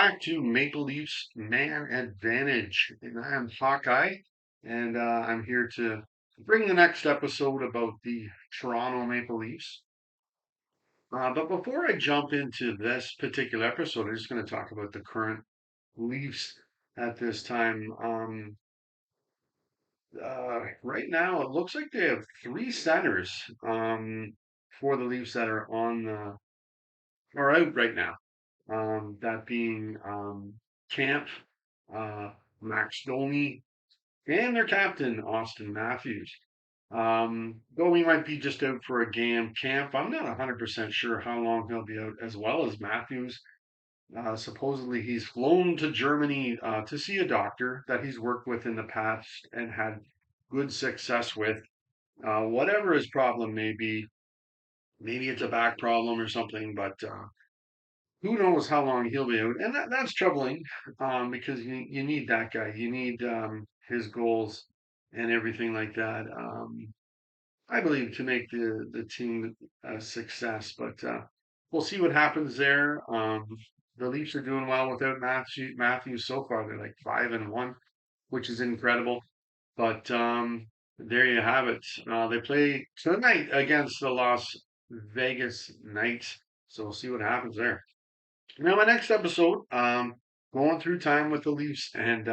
back to Maple Leafs Man Advantage. And I am Hawkeye, and I'm here to bring the next episode about the Toronto Maple Leafs. But before I jump into this particular episode, I'm just going to talk about the current Leafs at this time. Right now, it looks like they have three centers for the Leafs that are are out right now. That being Camp, uh, Max Domi, and their captain, Austin Matthews. Though he might be just out for a game, Camp, I'm not 100% sure how long he'll be out, as well as Matthews. Supposedly, he's flown to Germany to see a doctor that he's worked with in the past and had good success with. Whatever his problem may be, maybe it's a back problem or something, but who knows how long he'll be out, and that's troubling because you need that guy. You need his goals and everything like that. I believe to make the team a success, but we'll see what happens there. The Leafs are doing well without Matthews so far. They're like 5-1, which is incredible. But there you have it. They play tonight against the Las Vegas Knights, so we'll see what happens there. Now, my next episode, going through time with the Leafs, and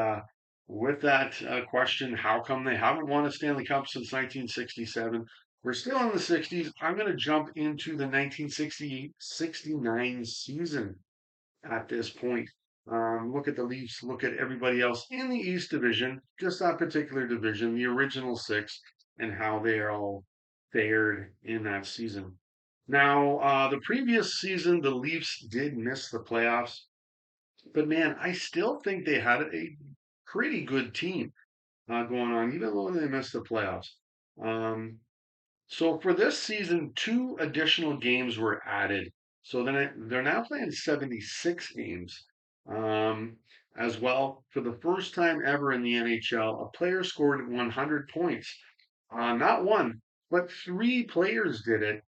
with that question, how come they haven't won a Stanley Cup since 1967? We're still in the 60s. I'm going to jump into the 1968-69 season at this point. Look at the Leafs, look at everybody else in the East Division, just that particular division, the original six, and how they are all fared in that season. Now, the previous season, the Leafs did miss the playoffs, but man, I still think they had a pretty good team going on, even though they missed the playoffs. Um, so for this season, two additional games were added. So then they're now playing 76 games. Um, as well, for the first time ever in the NHL, a player scored 100 points. Not one, but three players did it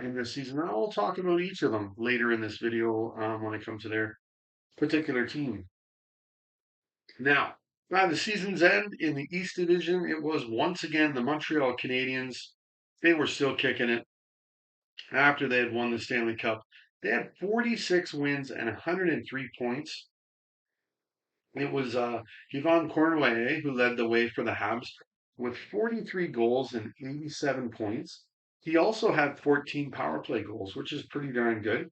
in this season. I will talk about each of them later in this video when I come to their particular team. Now, by the season's end in the East Division, it was once again the Montreal Canadiens. They were still kicking it after they had won the Stanley Cup. They had 46 wins and 103 points. It was Yvon Cornway who led the way for the Habs with 43 goals and 87 points. He also had 14 power play goals, which is pretty darn good.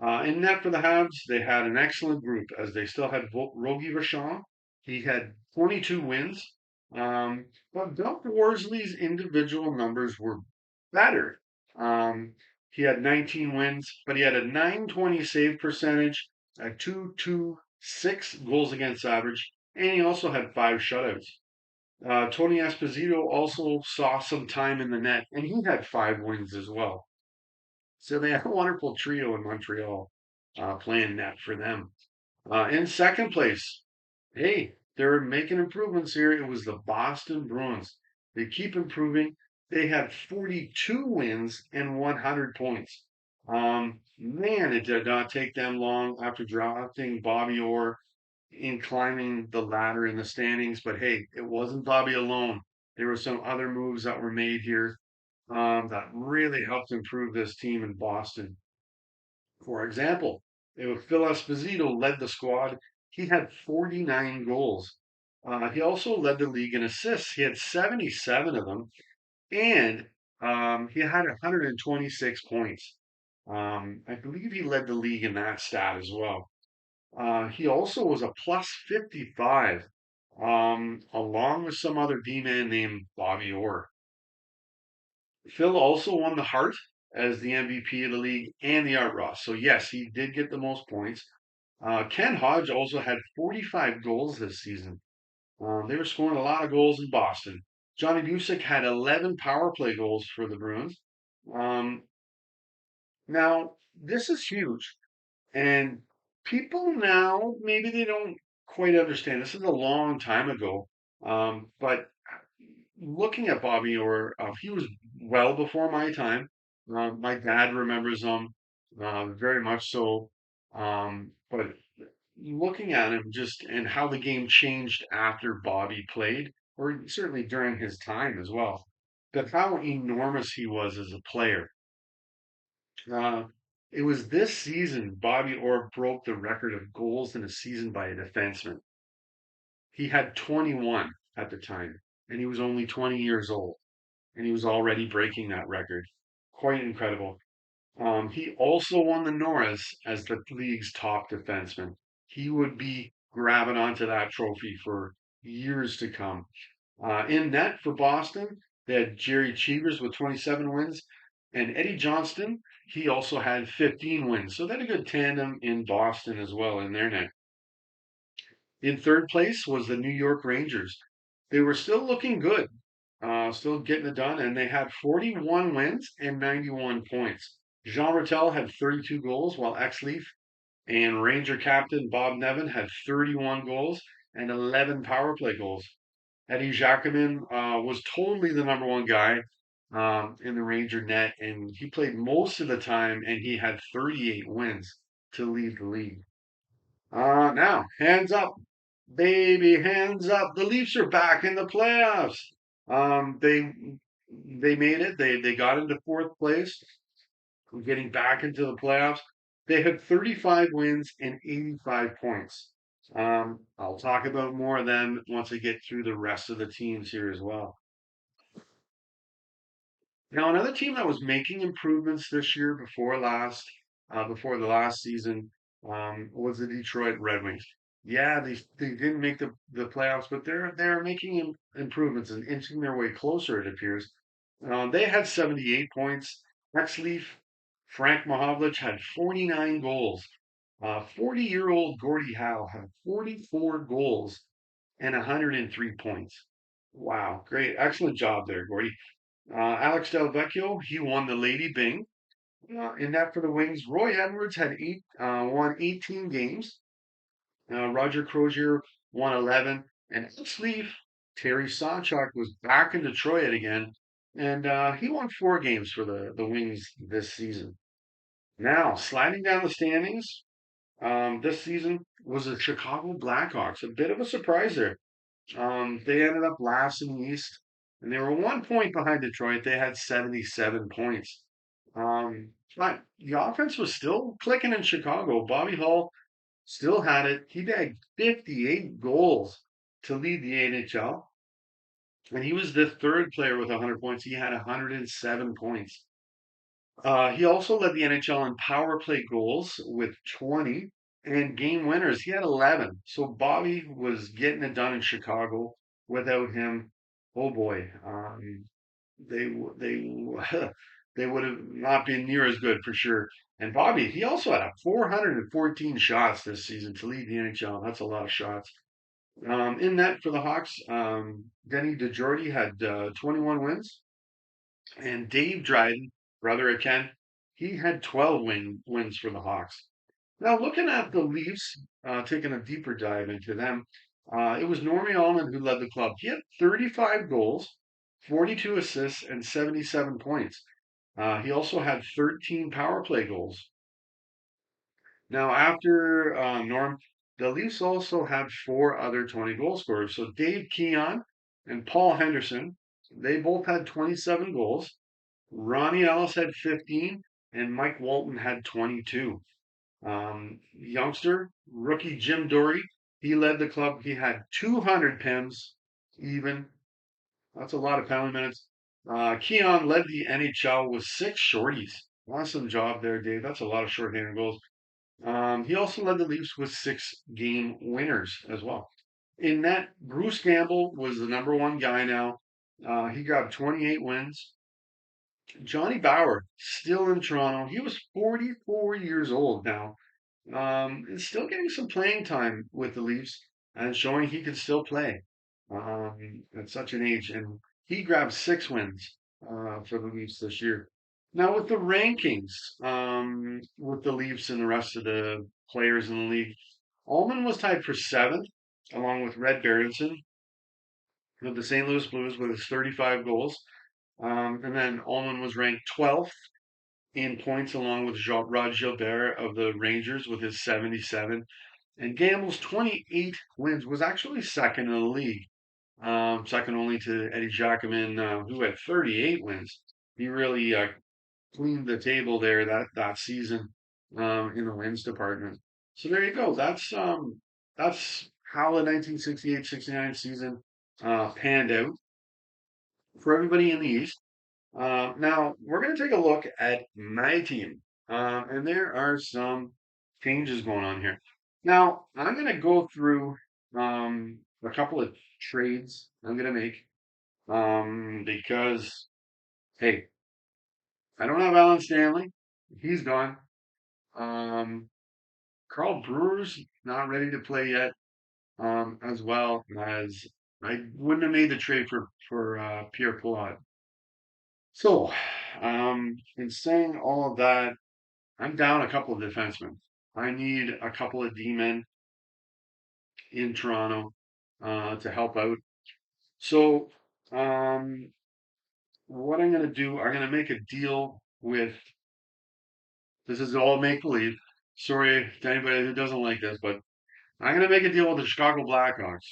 In net for the Habs, they had an excellent group as they still had Rogie Vachon. He had 22 wins. But Doug Worsley's individual numbers were better. He had 19 wins, but he had a 920 save percentage, a 226 goals against average, and he also had five shutouts. Tony Esposito also saw some time in the net, and he had five wins as well. So they had a wonderful trio in Montreal playing net for them. In second place, hey, they're making improvements here. It was the Boston Bruins. They keep improving. They had 42 wins and 100 points. Man, it did not take them long after drafting Bobby Orr in climbing the ladder in the standings. But hey, it wasn't Bobby alone. There were some other moves that were made here that really helped improve this team in Boston. For example, Phil Esposito led the squad. He had 49 goals. He also led the league in assists. He had 77 of them, and he had 126 points. I believe he led the league in that stat as well. He also was a plus 55, along with some other D-man named Bobby Orr. Phil also won the Hart as the MVP of the league and the Art Ross. So yes, he did get the most points. Ken Hodge also had 45 goals this season. They were scoring a lot of goals in Boston. Johnny Busick had 11 power play goals for the Bruins. Um, Now, this is huge. And people now, maybe they don't quite understand. This is a long time ago. But looking at Bobby Orr, he was well before my time. My dad remembers him very much so. But looking at him just and how the game changed after Bobby played, or certainly during his time as well, but how enormous he was as a player. Uh, it was this season Bobby Orr broke the record of goals in a season by a defenseman. He had 21 at the time, and he was only 20 years old, and he was already breaking that record. Quite incredible. He also won the Norris as the league's top defenseman. He would be grabbing onto that trophy for years to come. In net for Boston, they had Jerry Cheevers with 27 wins, and Eddie Johnston, he also had 15 wins. So they had a good tandem in Boston as well in their net. In third place was the New York Rangers. They were still looking good, still getting it done, and they had 41 wins and 91 points. Jean Rattel had 32 goals, while Exleaf and Ranger captain Bob Nevin had 31 goals and 11 power play goals. Eddie Jacquemin was totally the number one guy in the Ranger net, and he played most of the time, and he had 38 wins to lead the league. Now, hands up, baby, hands up. The Leafs are back in the playoffs. Um, they they made it. They got into fourth place, getting back into the playoffs. They had 35 wins and 85 points. I'll talk about more of them once I get through the rest of the teams here as well. Now, another team that was making improvements this year before the last season, was the Detroit Red Wings. Yeah, they didn't make the playoffs, but they're making improvements and inching their way closer, it appears. They had 78 points. Ex-Leaf Frank Mahovlich had 49 goals. 40-year-old Gordie Howe had 44 goals and 103 points. Wow, great, excellent job there, Gordie. Alex Del Vecchio, he won the Lady Byng. In that for the Wings, Roy Edwards had won 18 games. Roger Crozier won 11. And Sleeve, Terry Sawchuk was back in Detroit again. And he won 4 games for the Wings this season. Now, sliding down the standings, this season was the Chicago Blackhawks. A bit of a surprise there. They ended up last in the East, and they were 1 point behind Detroit. They had 77 points. But the offense was still clicking in Chicago. Bobby Hull still had it. He bagged 58 goals to lead the NHL, and he was the third player with 100 points. He had 107 points. He also led the NHL in power play goals with 20 and game winners. He had 11. So Bobby was getting it done in Chicago. Without him, oh boy, they they would have not been near as good for sure. And Bobby, he also had a 414 shots this season to lead the NHL. That's a lot of shots. In net for the Hawks, Denny DeJordy had 21 wins. And Dave Dryden, brother of Ken, he had 12 wins for the Hawks. Now, looking at the Leafs, taking a deeper dive into them, it was Normie Allman who led the club. He had 35 goals, 42 assists, and 77 points. He also had 13 power play goals. Now, after Norm, the Leafs also had 4 other 20 goal scorers. So Dave Keon and Paul Henderson, they both had 27 goals. Ronnie Ellis had 15, and Mike Walton had 22. Youngster, rookie Jim Dory, he led the club. He had 200 PIMs, even. That's a lot of penalty minutes. Keon led the NHL with 6 shorties. Awesome job there, Dave. That's a lot of shorthanded goals. He also led the Leafs with 6 game winners as well. In that, Bruce Campbell was the number one guy now. He got 28 wins. Johnny Bauer, still in Toronto. He was 44 years old now. And still getting some playing time with the Leafs and showing he can still play at such an age. And he grabbed 6 wins for the Leafs this year. Now, with the rankings, with the Leafs and the rest of the players in the league, Allman was tied for seventh, along with Red Berenson of the St. Louis Blues with his 35 goals. And then Allman was ranked 12th in points, along with Rod Gilbert of the Rangers with his 77. And Gamble's 28 wins was actually second in the league, second only to Eddie Giacomin, who had 38 wins. He really cleaned the table there that season in the wins department. So there you go. That's how the 1968-69 season panned out for everybody in the East. Now we're going to take a look at my team, and there are some changes going on here. Now I'm going to go through a couple of trades I'm going to make because hey, I don't have Alan Stanley; he's gone. Um, Carl Brewer's not ready to play yet, as well as I wouldn't have made the trade for Pierre Pilote. So, in saying all of that, I'm down a couple of defensemen. I need a couple of D-men in Toronto to help out. So, um, what I'm going to do, I'm going to make a deal with. This is all make believe. Sorry to anybody who doesn't like this, but I'm going to make a deal with the Chicago Blackhawks.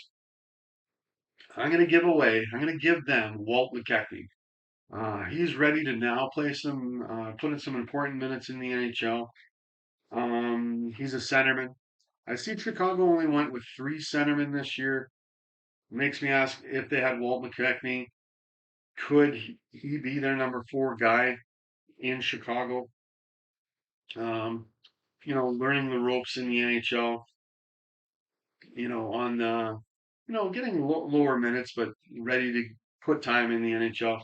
I'm going to give them Walt McKechnie. He's ready to now put in some important minutes in the NHL. He's a centerman. I see Chicago only went with three centermen this year. Makes me ask if they had Walt McKechnie, could he be their number four guy in Chicago? Um, learning the ropes in the NHL, on getting lower minutes, but ready to put time in the NHL.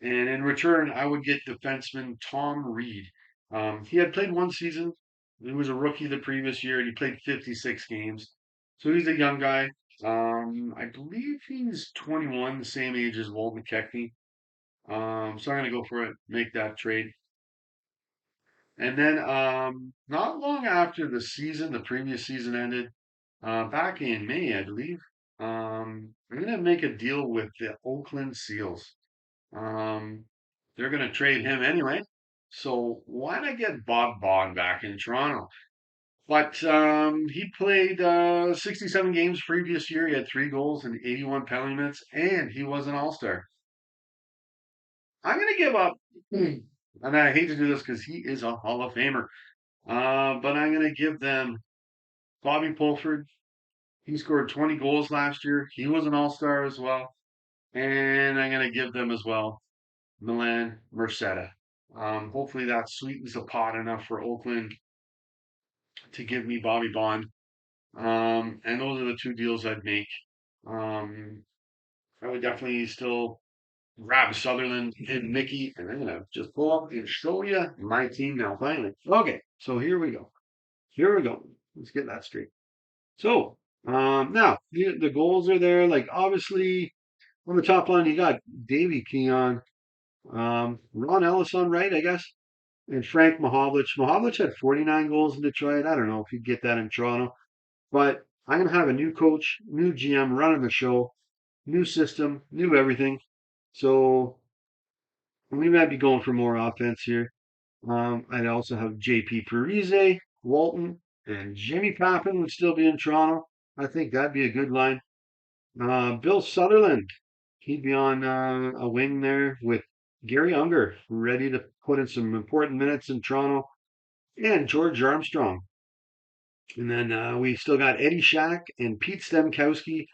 And in return, I would get defenseman Tom Reed. He had played one season. He was a rookie the previous year, and he played 56 games. So he's a young guy. I believe he's 21, the same age as Walt McKechnie. So I'm going to go for it, make that trade. And then not long after the previous season ended, back in May, I believe, I'm going to make a deal with the Oakland Seals. Um, they're going to trade him anyway. So why not get Bob Bond back in Toronto? But he played 67 games previous year. He had 3 goals and 81 penalty minutes, and he was an All Star. I'm going to give up, and I hate to do this because he is a Hall of Famer. But I'm going to give them Bobby Pulford. He scored 20 goals last year. He was an All Star as well, and I'm going to give them as well Milan Merceda. Hopefully that sweetens the pot enough for Oakland to give me Bobby Bond. And those are the two deals I'd make. Um, I would definitely still grab Sutherland and Mickey, and I'm gonna just pull up and show you my team now. Finally, okay. So here we go. Here we go. Let's get that straight. So now the goals are there. Like obviously on the top line, you got Davey Keon, Ron Ellis on right, I guess. And Frank Mahovlich. Mahovlich had 49 goals in Detroit. I don't know if he'd get that in Toronto. But I'm going to have a new coach, new GM running the show, new system, new everything. So we might be going for more offense here. I'd also have JP Parise, Walton, and Jimmy Pappin would still be in Toronto. I think that'd be a good line. Bill Sutherland, he'd be on a wing there with Gary Unger, ready to put in some important minutes in Toronto, and George Armstrong. And then we still got Eddie Shack and Pete Stemkowski,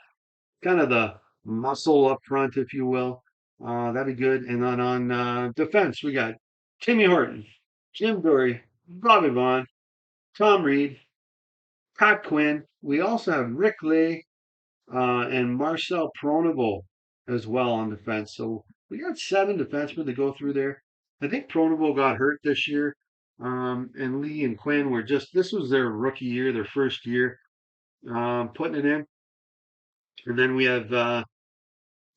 kind of the muscle up front, if you will. That'd be good. And then on defense, we got Timmy Horton, Jim Dory, Bobby Vaughn, Tom Reed, Pat Quinn. We also have Rick Lay and Marcel Pronovo as well on defense. So we got 7 defensemen to go through there. I think Pronovo got hurt this year. And Lee and Quinn were this was their rookie year, their first year putting it in. And then we have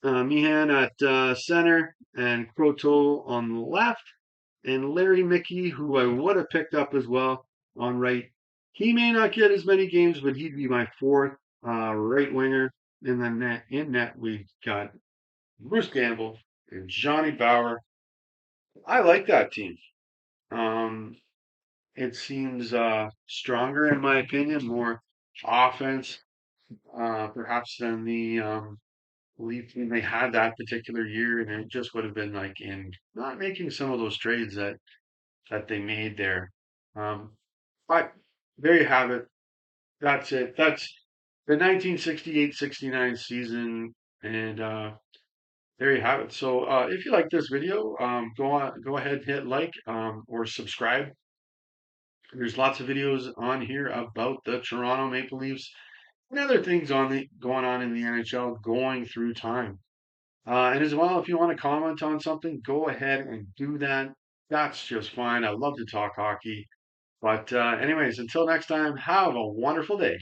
Meehan at center and Croteau on the left. And Larry Mickey, who I would have picked up as well on right. He may not get as many games, but he'd be my fourth right winger. And then in net, we got Bruce Campbell and Johnny Bauer. I like that team. Um, it seems stronger, in my opinion, more offense, perhaps than the Leaf team they had that particular year, and it just would have been like in not making some of those trades that they made there. Um, but there you have it. That's it. That's the 1968-69 season, and there you have it. So if you like this video, go ahead, hit like or subscribe. There's lots of videos on here about the Toronto Maple Leafs and other things on the going on in the NHL going through time. And as well, if you want to comment on something, go ahead and do that. That's just fine. I love to talk hockey. But anyways, until next time, have a wonderful day.